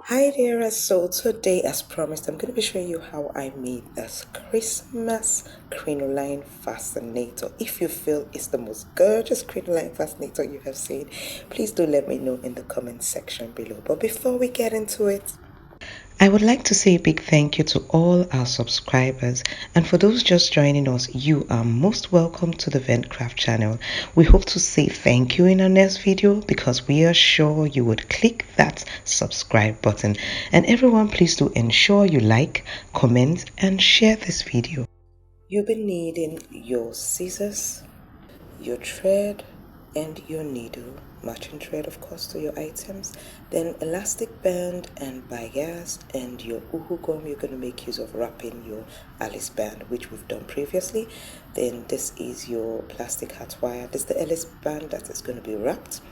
Hi there, so today as promised I'm going to be showing you how I made this Christmas crinoline fascinator. If you feel it's the most gorgeous crinoline fascinator you have seen, please do let me know in the comment section below. But before we get into it, I would like to say a big thank you to all our subscribers, and for those just joining us, you are most welcome to the Ventcraft channel. We hope to say thank you in our next video because we are sure you would click that subscribe button. And everyone, please do ensure you like, comment and share this video. You'll be needing your scissors, your thread and your needle, matching thread of course to your items, then elastic band and bias, and your uhu gum you're going to make use of wrapping your Alice band, which we've done previously. Then this is your plastic hat wire. This is the Alice band that is going to be wrapped,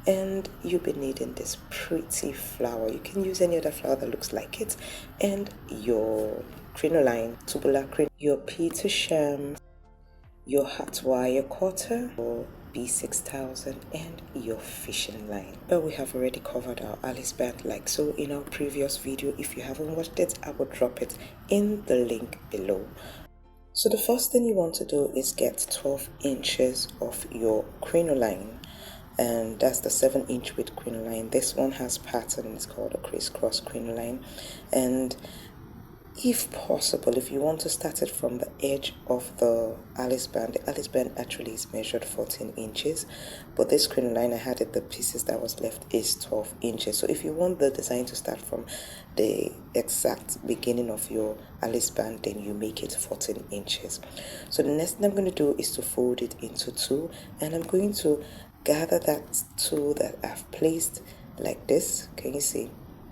and you'll be needing this pretty flower. You can use any other flower that looks like it, and your crinoline, Tubula crinoline, your Petersham, your hot wire cutter, your B6000 and your fishing line. But we have already covered our Alice band like so in our previous video. If you haven't watched it, I will drop it in the link below. So the first thing you want to do is get 12 inches of your crinoline, and that's the 7-inch width crinoline. This one has pattern, it's called a crisscross crinoline, and if possible, if you want to start it from the edge of the Alice band actually is measured 14 inches, but this crinoline I had it, the pieces that was left is 12 inches. So if you want the design to start from the exact beginning of your Alice band, then you make it 14 inches. So the next thing I'm going to do is to fold it into two, and I'm going to gather that two that I've placed like this. Can you see?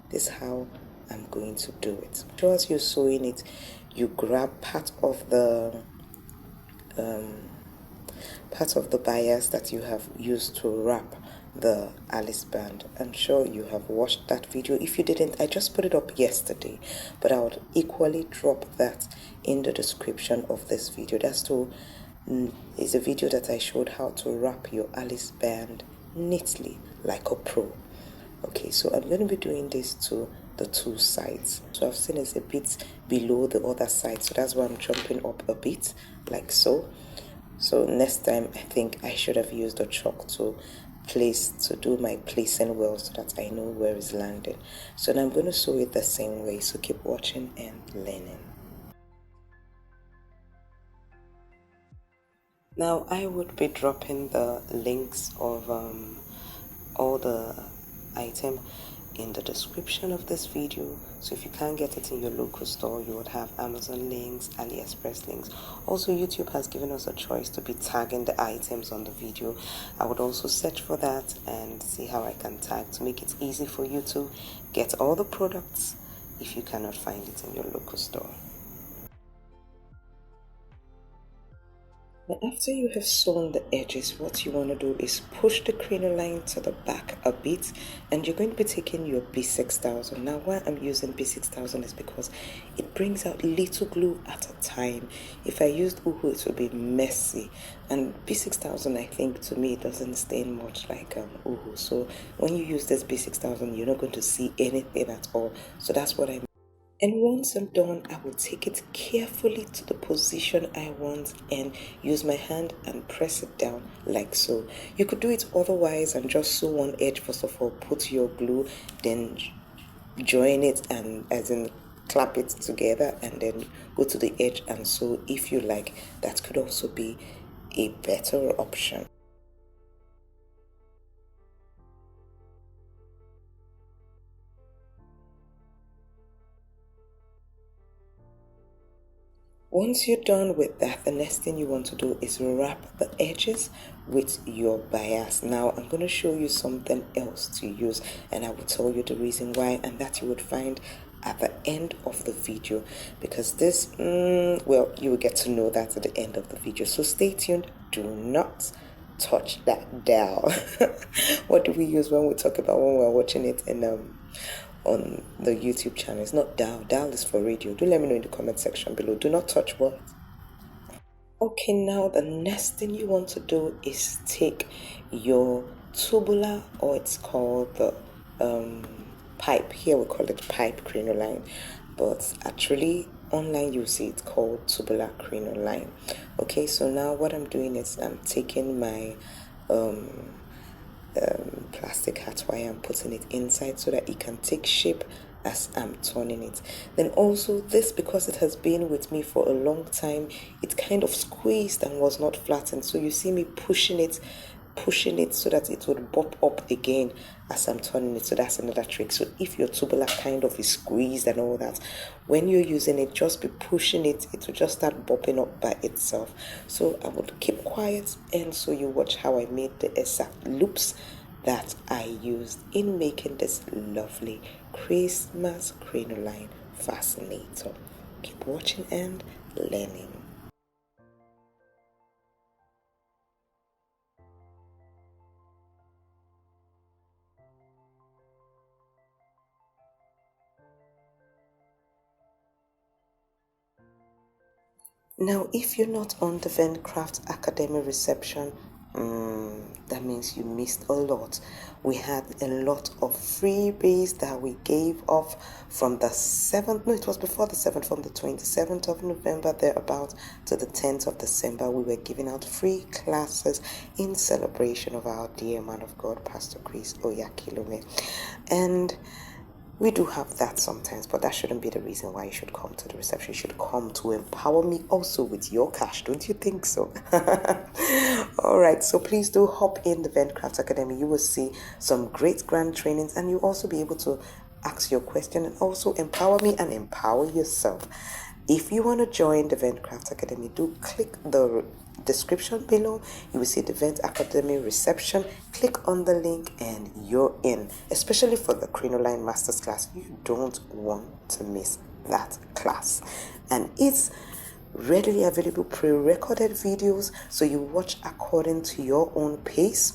This is how I'm going to do it. So as you're sewing it, you grab part of the bias that you have used to wrap the Alice band. I'm sure you have watched that video. If you didn't, I just put it up yesterday, but I would equally drop that in the description of this video. Is a video that I showed how to wrap your Alice band neatly like a pro. Okay, so I'm going to be doing this to the two sides. So I've seen it's a bit below the other side, so that's why I'm jumping up a bit like so. So next time I think I should have used a chalk to do my placing well so that I know where it's landing. So now I'm going to sew it the same way, so keep watching and learning. Now I would be dropping the links of all the item in the description of this video, so if you can't get it in your local store, you would have Amazon links, AliExpress links. Also, YouTube has given us a choice to be tagging the items on the video. I would also search for that and see how I can tag to make it easy for you to get all the products if you cannot find it in your local store. Now after you have sewn the edges, what you want to do is push the crinoline to the back a bit, and you're going to be taking your B6000. Now why I'm using B6000 is because it brings out little glue at a time. If I used Uhu, it would be messy, and B6000 I think to me it doesn't stain much like Uhu. So when you use this B6000, you're not going to see anything at all. So that's what I mean. And once I'm done, I will take it carefully to the position I want and use my hand and press it down like so. You could do it otherwise and just sew one edge first of all, put your glue, then join it and as in clap it together, and then go to the edge and sew if you like. That could also be a better option. Once you're done with that, the next thing you want to do is wrap the edges with your bias. Now I'm going to show you something else to use, and I will tell you the reason why, and that you would find at the end of the video, because this well, you will get to know that at the end of the video, so stay tuned. Do not touch that dial. What do we use when we talk about when we're watching it in on the YouTube channel? It's not dial. Dial is for radio. Do let me know in the comment section below. Do not touch what? Okay, now the next thing you want to do is take your tubula, or it's called the pipe. Here we call it pipe crinoline, but actually online you see it called tubular crinoline. Okay, so now what I'm doing is I'm taking my plastic hat wire and putting it inside so that it can take shape as I'm turning it. Then also this, because it has been with me for a long time, it kind of squeezed and was not flattened, so you see me pushing it so that it would bop up again as I'm turning it. So that's another trick. So if your tubular kind of is squeezed and all that, when you're using it, just be pushing it, it will just start bopping up by itself. So I would keep quiet, and so you watch how I made the exact loops that I used in making this lovely Christmas crinoline fascinator. Keep watching and learning. Now, if you're not on the Vencraft Academy reception, that means you missed a lot. We had a lot of freebies that we gave off from the 7th, no, it was before the 7th, from the 27th of November, thereabout, to the 10th of December. We were giving out free classes in celebration of our dear man of God, Pastor Chris Oyakilome. And we do have that sometimes, but that shouldn't be the reason why you should come to the reception. You should come to empower me also with your cash. Don't you think so? All right, so please do hop in the Vencraft Academy. You will see some great grand trainings, and you'll also be able to ask your question and also empower me and empower yourself. If you want to join the Vencraft Academy, do click the description below. You will see the Vent Academy reception. Click on the link and you're in. Especially for the Crinoline Masters class, you don't want to miss that class. And it's readily available pre-recorded videos, so you watch according to your own pace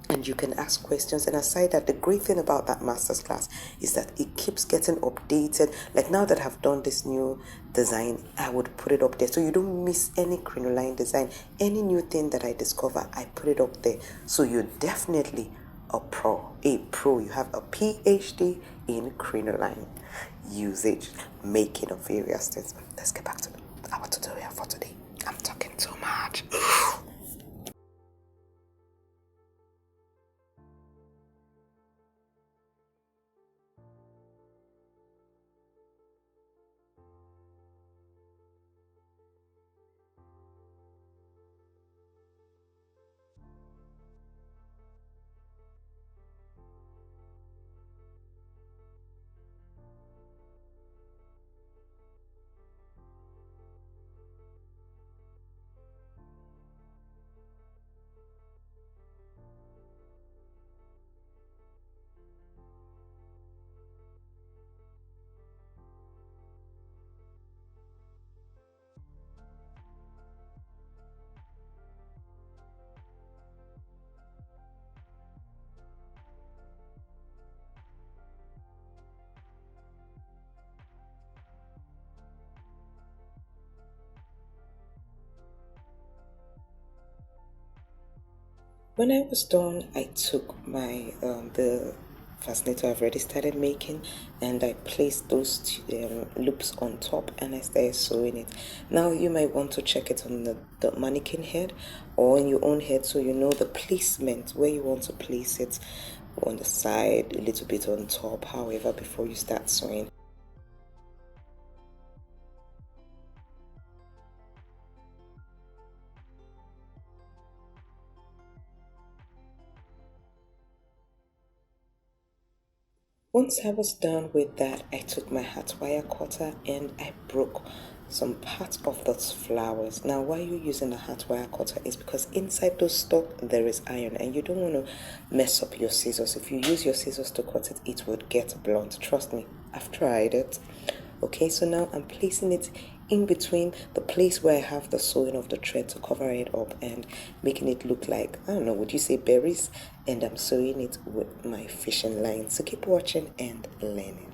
and you can ask questions. And aside that, the great thing about that master's class is that it keeps getting updated. Like now that I've done this new design, I would put it up there so you don't miss any crinoline design. Any new thing that I discover, I put it up there, so you're definitely a pro. You have a PhD in crinoline usage, making of various things. Let's get back to our tutorial for today. I'm talking too much. When I was done, I took my the fascinator I've already started making, and I placed those loops on top, and I started sewing it. Now you might want to check it on the mannequin head or in your own head, so you know the placement where you want to place it, on the side, a little bit on top, however, before you start sewing. Once I was done with that, I took my hat wire cutter and I broke some parts of those flowers. Now, why you're using a hat wire cutter is because inside those stock there is iron, and you don't want to mess up your scissors. If you use your scissors to cut it, it would get blunt. Trust me, I've tried it. Okay, so now I'm placing it in between the place where I have the sewing of the thread to cover it up and making it look like, I don't know, would you say berries? And I'm sewing it with my fishing line. So keep watching and learning.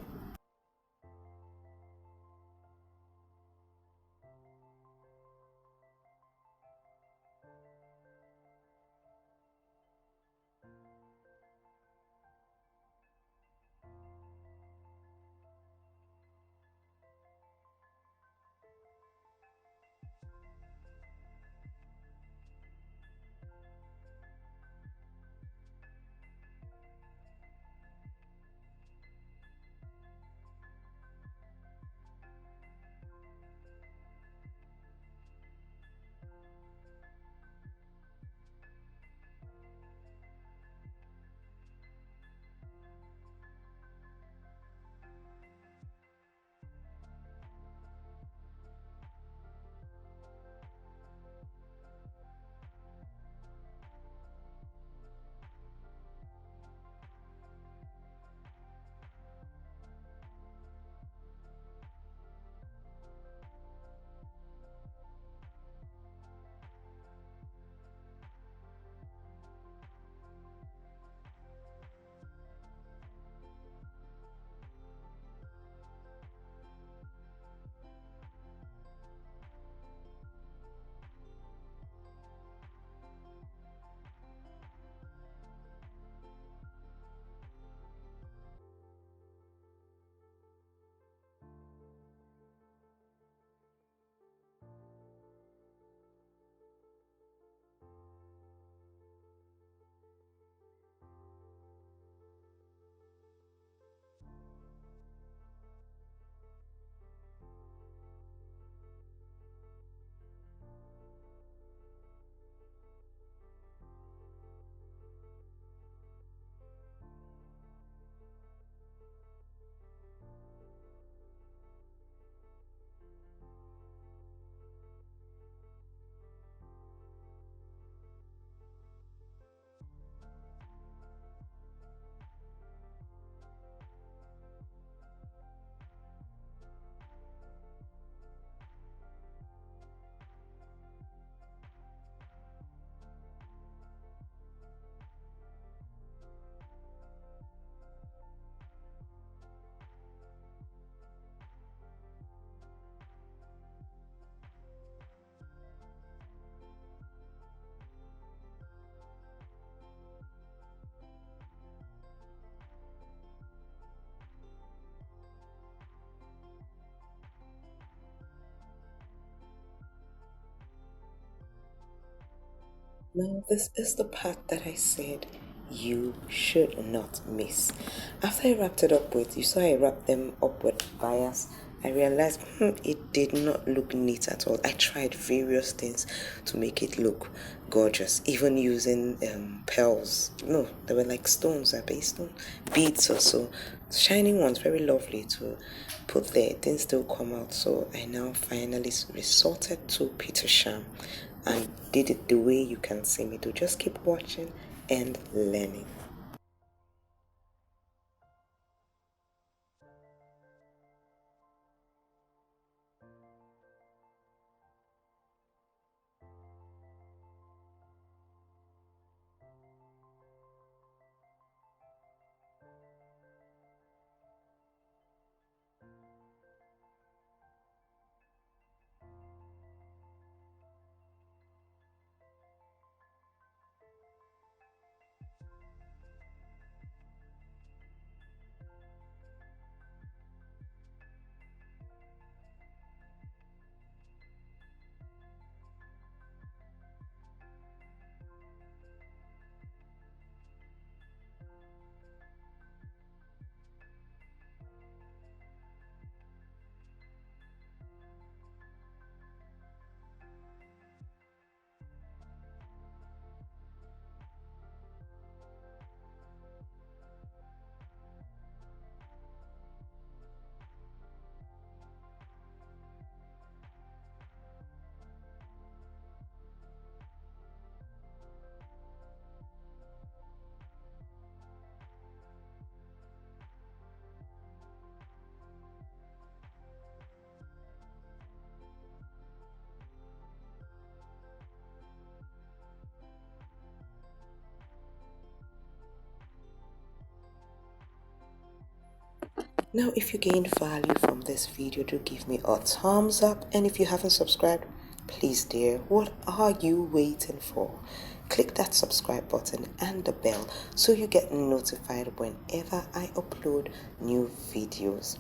Now, this is the part that I said you should not miss. After I wrapped it up with, you saw I wrapped them up with bias. I realized it did not look neat at all. I tried various things to make it look gorgeous, even using pearls. No, they were like stones, are based on beads or so. Shining ones, very lovely to put there. It didn't still come out, so I now finally resorted to Peter Sham and did it the way you can see me do. Just keep watching and learning. Now, if you gained value from this video, do give me a thumbs up. And if you haven't subscribed, please dear, what are you waiting for? Click that subscribe button and the bell so you get notified whenever I upload new videos.